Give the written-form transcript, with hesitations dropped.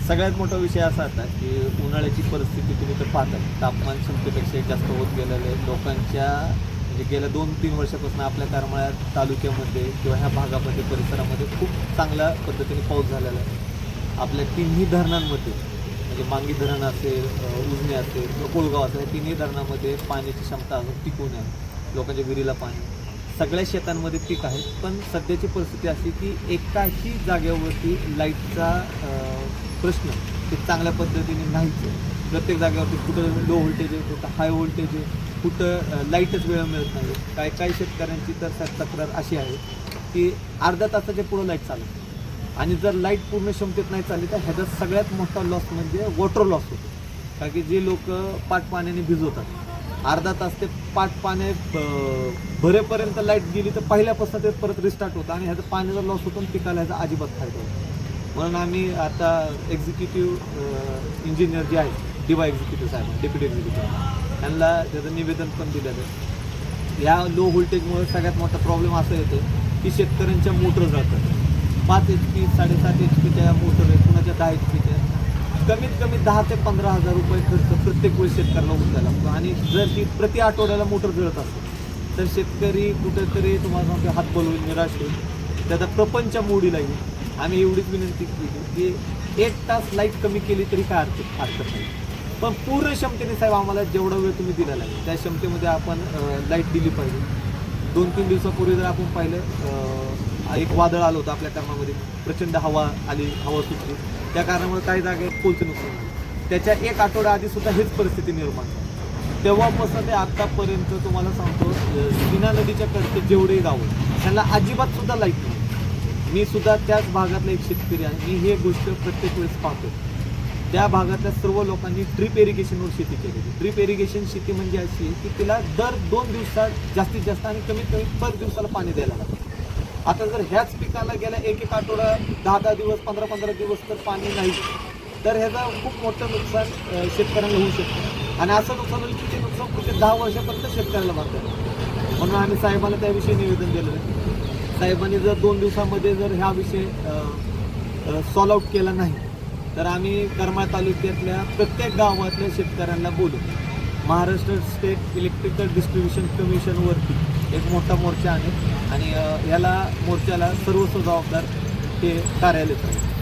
सगळ्यात मोठा विषय असा होता की उन्हाळ्याची परिस्थिती तुम्ही तर पाहता, तापमान क्षमतेपेक्षा जास्त होत गेलेलं आहे. लोकांच्या म्हणजे गेल्या 2-3 वर्षापासून आपल्या करमाळा तालुक्यामध्ये किंवा ह्या भागामध्ये परिसरामध्ये खूप चांगल्या पद्धतीने पाऊस झालेला आहे. आपल्या तिन्ही धरणांमध्ये म्हणजे मांगी धरण असेल, उजनी असेल किंवा कोळगाव असेल, या तिन्ही धरणामध्ये पाण्याची क्षमता अजून टिकून आहे. लोकांच्या विहिरीला पाणी, सगळ्या शेतांमध्ये पीक आहे. पण सध्याची परिस्थिती अशी की एकाही जागेवरती लाईटचा प्रश्न ते चांगल्या पद्धतीने नाहीच आहे. प्रत्येक जागेवरती कुठं लो व्होल्टेज आहे, कुठं हाय व्होल्टेज आहे, कुठं लाईटच वेळ मिळत नाही. काही शेतकऱ्यांची तर तक्रार अशी आहे की अर्ध्या तासाच्या पुढं लाईट चालते आणि जर लाईट पूर्ण क्षमतेत नाही चालली तर ह्याचा सगळ्यात मोठा लॉस म्हणजे वॉटर लॉस होतो. कारण की जे लोक पाट पाण्याने भिजवतात, अर्धा तास ते पाट पाण्या भरेपर्यंत लाईट गेली तर पहिल्यापासून ते परत रिस्टार्ट होतं आणि ह्याचा पाण्याचा लॉस होतो आणि पिकाला ह्याचा अजिबात फायदा होतो. म्हणून आम्ही आता एक्झिक्युटिव्ह इंजिनियर जे आहेत, डिवा एक्झिक्युटिव्ह साहेब, डेप्युटी एक्झिक्युटिव्ह, त्यांना त्याचं निवेदन पण दिलेलं आहे. या लो व्होल्टेजमुळे सगळ्यात मोठा प्रॉब्लेम असा येतो की शेतकऱ्यांच्या मोटर जातात. 5 HP 7.5 HPच्या मोटर आहे, कुणाच्या 10 HPच्या. कमीत कमी 10 ते 15,000 रुपये खर्च प्रत्येक वेळी शेतकऱ्याला उठायला लागतो. आणि जर ती प्रति आठवड्याला मोटर जळत असेल तर शेतकरी कुठेतरी तुम्हाला सांगतो हातबल होईल, निराश होईल, त्याचा प्रपंच मोडीला येईल. आम्ही एवढीच विनंती केली की 1 तास लाईट कमी केली तरी काय हरकत नाही, पण पूर्ण क्षमतेने साहेब आम्हाला जेवढा वेळ तुम्ही दिलेला आहे त्या क्षमतेमध्ये आपण लाईट दिली पाहिजे. 2-3 दिवसापूर्वी जर आपण पाहिलं, एक वादळ आलं होतं आपल्या कर्मामध्ये, प्रचंड हवा आली, हवा सुटली, त्या कारणामुळे काही जागेत पोलचं नुकसान झालं. त्याच्या 1 आठवड्या आधीसुद्धा हेच परिस्थिती निर्माण झाली. तेव्हापासून ते आत्तापर्यंत तुम्हाला सांगतो, सीना नदीच्या कडचे जेवढे गाव आहेत त्यांना अजिबातसुद्धा लाईट नाही. मी सुद्धा त्याच भागातला एक शेतकरी आहे. मी ही गोष्ट प्रत्येक वेळेस पाहतो. त्या भागातल्या सर्व लोकांनी ड्रीप इरिगेशनवर शेती केलेली. ड्रीप इरिगेशन शेती म्हणजे अशी की तिला दर 2 दिवसात जास्तीत जास्त आणि कमीत कमी 5 दिवसाला पाणी द्यायला लागतं. आता जर ह्याच पिकाला गेल्या 1-1 आठवडा, 10-10 दिवस, 15-15 दिवस तर पाणी नाही तर ह्याचं खूप मोठं नुकसान शेतकऱ्यांना होऊ शकतं. आणि असं नुकसान होईल की ते नुकसान पुढे 10 वर्षापर्यंत शेतकऱ्याला भरतात. म्हणून आम्ही साहेबांना त्याविषयी निवेदन दिलं आहे. साहेबांनी जर 2 दिवसामध्ये जर ह्या विषय सॉल्व आऊट केला नाही तर आम्ही करमाळा तालुक्यातल्या प्रत्येक गावातल्या शेतकऱ्यांना बोलू. महाराष्ट्र स्टेट इलेक्ट्रिकल डिस्ट्रीब्युशन कमिशनवरती एक मोठा मोर्चा आहे आणि याला मोर्चाला सर्वस्व जबाबदार ते कार्यालय आहे.